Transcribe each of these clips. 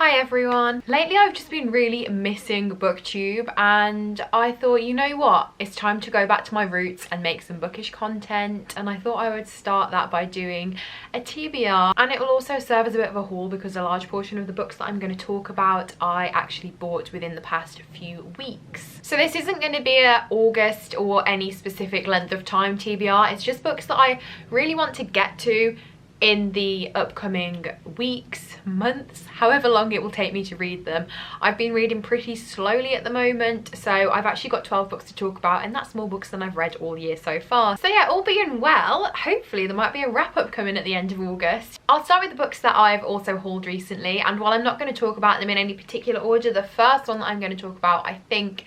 Hi everyone! Lately I've just been really missing booktube and I thought, you know what, it's time to go back to my roots and make some bookish content, and I thought I would start that by doing a TBR, and it will also serve as a bit of a haul because a large portion of the books that I'm going to talk about I actually bought within the past few weeks. So this isn't going to be a August or any specific length of time TBR, it's just books that I really want to get to in the upcoming weeks, months, however long it will take me to read them. I've been reading pretty slowly at the moment, so I've actually got 12 books to talk about, and that's more books than I've read all year so far. So yeah, all being well, hopefully there might be a wrap-up coming at the end of August. I'll start with the books that I've also hauled recently, and while I'm not going to talk about them in any particular order, the first one that I'm going to talk about, I think,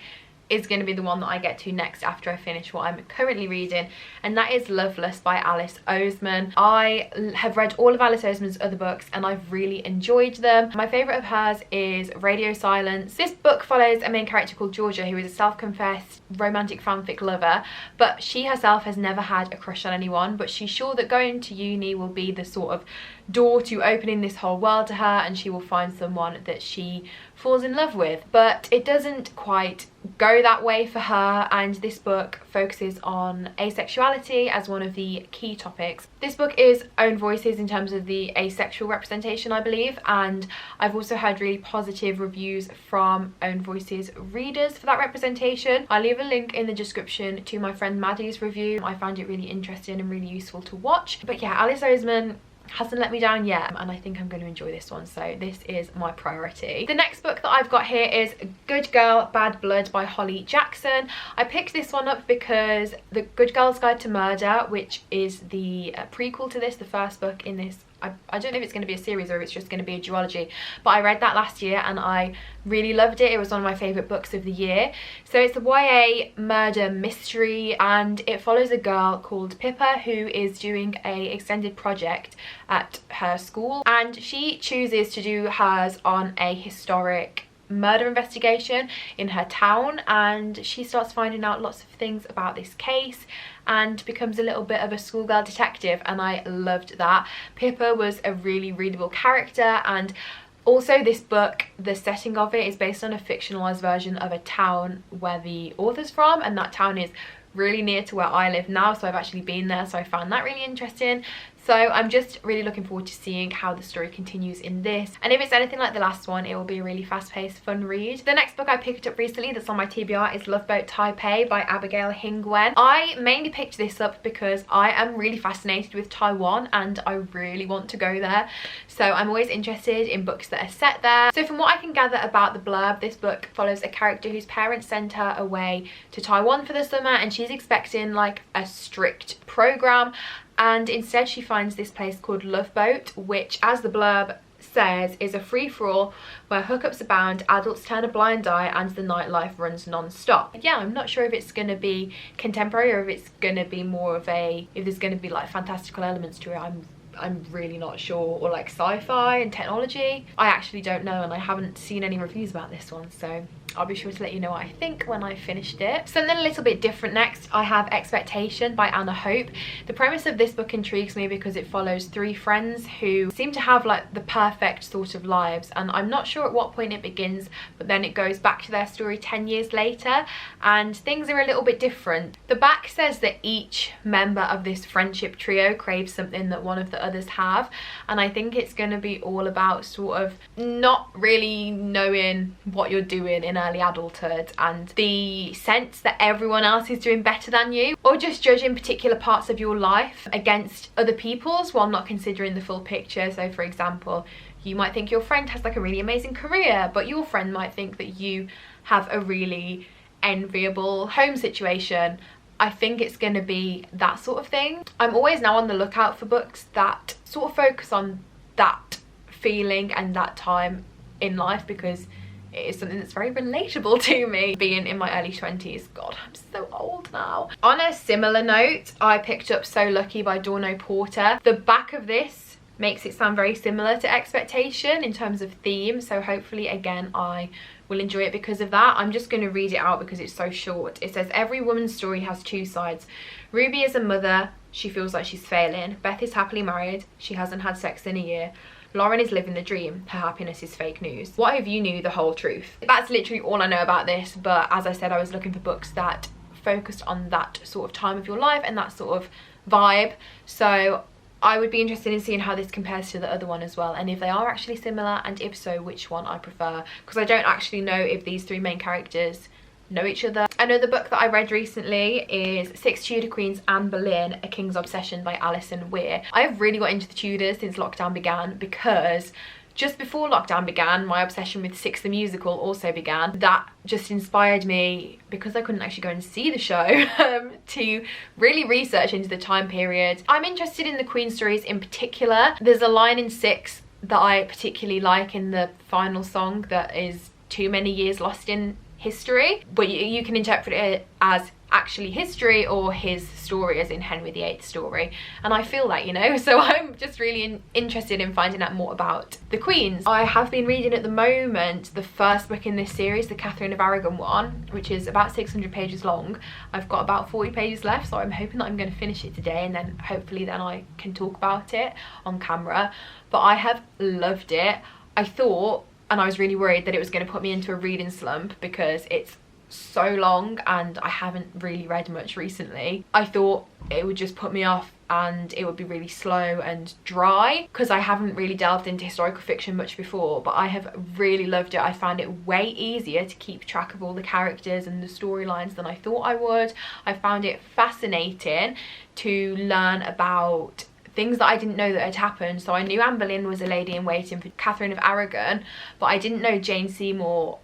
is going to be the one that I get to next after I finish what I'm currently reading, and that is Loveless by Alice Oseman. I have read all of Alice Oseman's other books and I've really enjoyed them. My favourite of hers is Radio Silence. This book follows a main character called Georgia, who is a self-confessed romantic fanfic lover, but she herself has never had a crush on anyone, but she's sure that going to uni will be the sort of door to opening this whole world to her, and she will find someone that she falls in love with. But it doesn't quite go that way for her, and this book focuses on asexuality as one of the key topics. This book is Own Voices in terms of the asexual representation, I believe, and I've also heard really positive reviews from Own Voices readers for that representation. I'll leave a link in the description to my friend Maddie's review. I found it really interesting and really useful to watch. But yeah, Alice Oseman hasn't let me down yet, and I think I'm going to enjoy this one, so this is my priority. The next book that I've got here is Good Girl Bad Blood by Holly Jackson. I picked this one up because The Good Girl's Guide to Murder, which is the prequel to this, the first book in this, I don't know if it's going to be a series or if it's just going to be a duology, but I read that last year and I really loved it. It was one of my favourite books of the year. So it's a YA murder mystery, and it follows a girl called Pippa who is doing a extended project at her school, and she chooses to do hers on a historic murder investigation in her town, and she starts finding out lots of things about this case and becomes a little bit of a schoolgirl detective, and I loved that. Pippa was a really readable character, and also this book, the setting of it is based on a fictionalized version of a town where the author's from, and that town is really near to where I live now, so I've actually been there, so I found that really interesting. So I'm just really looking forward to seeing how the story continues in this, and if it's anything like the last one, it will be a really fast-paced, fun read. The next book I picked up recently that's on my TBR is Love Boat Taipei by Abigail Hingwen. I mainly picked this up because I am really fascinated with Taiwan and I really want to go there, so I'm always interested in books that are set there. So from what I can gather about the blurb, this book follows a character whose parents send her away to Taiwan for the summer, and she's expecting like a strict program, and instead she finds this place called Love Boat, which, as the blurb says, is a free-for-all where hookups abound, adults turn a blind eye, and the nightlife runs non-stop. Yeah, I'm not sure if it's going to be contemporary or if it's going to be more of a, if there's going to be like fantastical elements to it. I'm really not sure, or like sci-fi and technology. I actually don't know, and I haven't seen any reviews about this one, so I'll be sure to let you know what I think when I finished it. Something a little bit different next, I have Expectation by Anna Hope. The premise of this book intrigues me because it follows three friends who seem to have like the perfect sort of lives, and I'm not sure at what point it begins, but then it goes back to their story 10 years later and things are a little bit different. The back says that each member of this friendship trio craves something that one of the others have, and I think it's going to be all about sort of not really knowing what you're doing in early adulthood, and the sense that everyone else is doing better than you, or just judging particular parts of your life against other people's while not considering the full picture. So for example, you might think your friend has like a really amazing career, but your friend might think that you have a really enviable home situation. I think it's going to be that sort of thing. I'm always now on the lookout for books that sort of focus on that feeling and that time in life, because it is something that's very relatable to me, being in my early 20s. God, I'm so old now. On a similar note, I picked up So Lucky by Dorno Porter. The back of this makes it sound very similar to Expectation in terms of theme, so hopefully again I will enjoy it because of that. I'm just going to read it out because it's so short. It says, every woman's story has two sides. Ruby is a mother, she feels like she's failing. Beth is happily married, she hasn't had sex in a year. Lauren is living the dream. Her happiness is fake news. What if you knew the whole truth? That's literally all I know about this, but as I said, I was looking for books that focused on that sort of time of your life and that sort of vibe. So I would be interested in seeing how this compares to the other one as well, and if they are actually similar, and if so, which one I prefer, because I don't actually know if these three main characters know each other. Another book that I read recently is Six Tudor Queens, Anne Boleyn, A King's Obsession by Alison Weir. I have really got into the Tudors since lockdown began, because just before lockdown began, my obsession with Six the Musical also began. That just inspired me, because I couldn't actually go and see the show, to really research into the time period. I'm interested in the Queen stories in particular. There's a line in Six that I particularly like in the final song that is too many years lost in history, but you can interpret it as actually history or his story, as in Henry VIII's story, and I feel that, you know, so I'm just really interested in finding out more about the Queens. I have been reading at the moment the first book in this series, the Catherine of Aragon one, which is about 600 pages long. I've got about 40 pages left, so I'm hoping that I'm going to finish it today, and then hopefully then I can talk about it on camera. But I have loved it. I thought, and I was really worried that it was going to put me into a reading slump because it's so long and I haven't really read much recently. I thought it would just put me off and it would be really slow and dry, because I haven't really delved into historical fiction much before, but I have really loved it. I found it way easier to keep track of all the characters and the storylines than I thought I would. I found it fascinating to learn about things that I didn't know that had happened. So I knew Anne Boleyn was a lady in waiting for Catherine of Aragon, but I didn't know Jane Seymour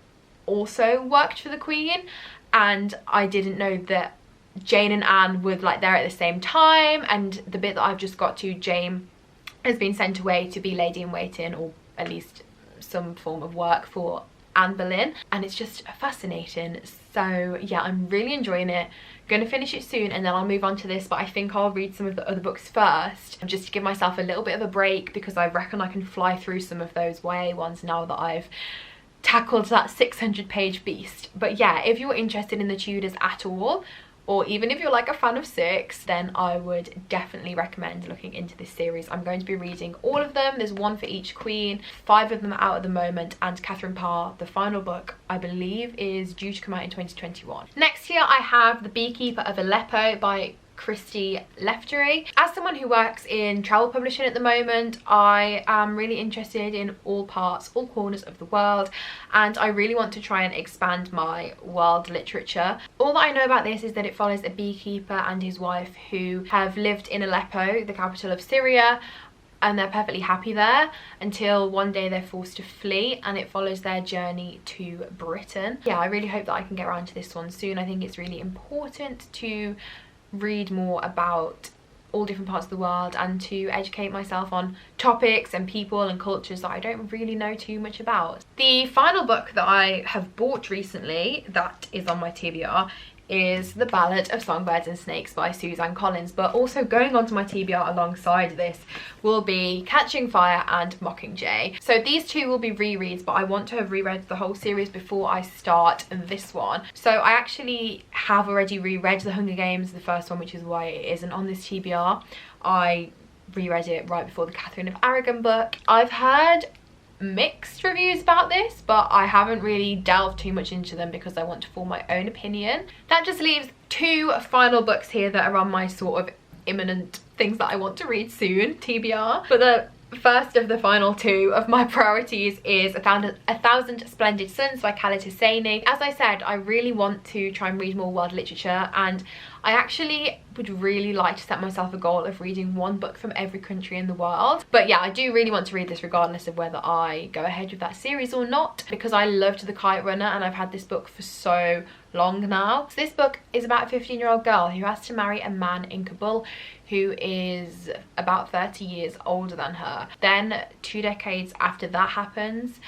also worked for the Queen, and I didn't know that Jane and Anne were like there at the same time. And the bit that I've just got to, Jane has been sent away to be lady in waiting, or at least some form of work for Anne Boleyn, and it's just fascinating. So yeah, I'm really enjoying it. Going to finish it soon and then I'll move on to this, but I think I'll read some of the other books first, just to give myself a little bit of a break, because I reckon I can fly through some of those YA ones now that I've tackled that 600 page beast. But yeah, if you're interested in the Tudors at all, or even if you're like a fan of Six, then I would definitely recommend looking into this series. I'm going to be reading all of them. There's one for each queen. 5 of them are out at the moment, and Catherine Parr, the final book, I believe is due to come out in 2021. Next here I have The Beekeeper of Aleppo by Christy Leftery. As someone who works in travel publishing at the moment, I am really interested in all parts, all corners of the world, and I really want to try and expand my world literature. All that I know about this is that it follows a beekeeper and his wife who have lived in Aleppo, the capital of Syria, and they're perfectly happy there until one day they're forced to flee, and it follows their journey to Britain. Yeah, I really hope that I can get around to this one soon. I think it's really important to read more about all different parts of the world and to educate myself on topics and people and cultures that I don't really know too much about. The final book that I have bought recently that is on my TBR is The Ballad of Songbirds and Snakes by Suzanne Collins, but also going onto my TBR alongside this will be Catching Fire and Mockingjay. So these two will be rereads, but I want to have reread the whole series before I start this one. So I actually have already reread The Hunger Games, the first one, which is why it isn't on this TBR. I reread it right before the Catherine of Aragon book. I've heard mixed reviews about this, but I haven't really delved too much into them because I want to form my own opinion. That just leaves 2 final books here that are on my sort of imminent things that I want to read soon, TBR. But the first of the final 2 of my priorities is A Thousand Splendid Suns by Khaled Hosseini. As I said, I really want to try and read more world literature, and I actually would really like to set myself a goal of reading 1 book from every country in the world. But yeah, I do really want to read this regardless of whether I go ahead with that series or not, because I loved The Kite Runner and I've had this book for so long now. So this book is about a 15-year-old girl who has to marry a man in Kabul who is about 30 years older than her. Then 2 decades after that happens,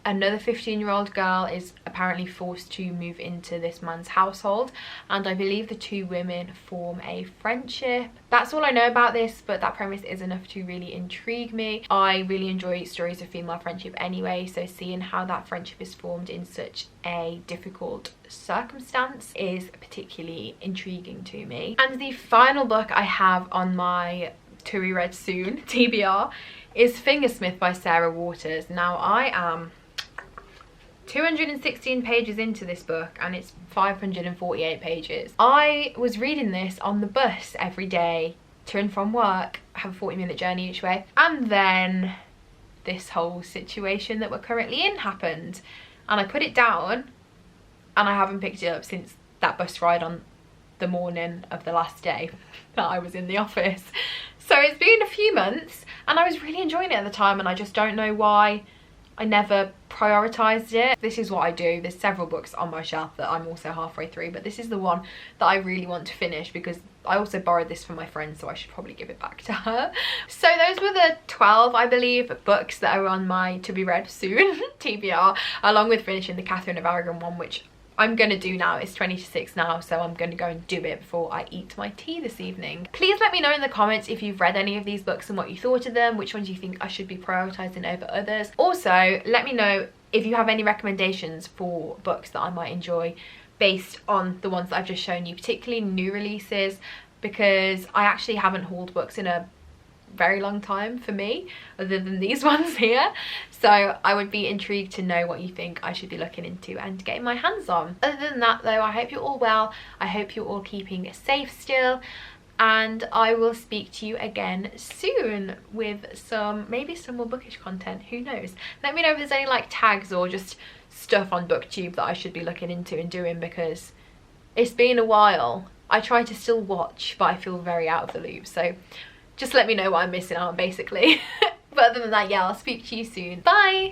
another 15-year-old girl is apparently forced to move into this man's household, and I believe the 2 women form a friendship. That's all I know about this, but that premise is enough to really intrigue me. I really enjoy stories of female friendship anyway, so seeing how that friendship is formed in such a difficult circumstance is particularly intriguing to me. And the final book I have on my to be read soon TBR is Fingersmith by Sarah Waters. Now I am 216 pages into this book and it's 548 pages. I was reading this on the bus every day to and from work. I have a 40-minute journey each way, and then this whole situation that we're currently in happened, and I put it down and I haven't picked it up since that bus ride on the morning of the last day that I was in the office. So it's been a few months and I was really enjoying it at the time, and I just don't know why I never prioritized it. This is what I do. There's several books on my shelf that I'm also halfway through, but this is the one that I really want to finish because I also borrowed this from my friend, so I should probably give it back to her. So those were the 12, I believe, books that are on my to be read soon TBR, along with finishing the Catherine of Aragon one, which I'm gonna do now. It's 20 to 6 now, so I'm gonna go and do it before I eat my tea this evening. Please let me know in the comments if you've read any of these books and what you thought of them, which ones you think I should be prioritizing over others. Also, let me know if you have any recommendations for books that I might enjoy based on the ones that I've just shown you, particularly new releases, because I actually haven't hauled books in a very long time for me, other than these ones here. So I would be intrigued to know what you think I should be looking into and getting my hands on. Other than that though, I hope you're all well. I hope you're all keeping safe still, and I will speak to you again soon with maybe some more bookish content, who knows. Let me know if there's any like tags or just stuff on booktube that I should be looking into and doing, because it's been a while. I try to still watch, but I feel very out of the loop, so just let me know what I'm missing out, basically. But other than that, yeah, I'll speak to you soon. Bye!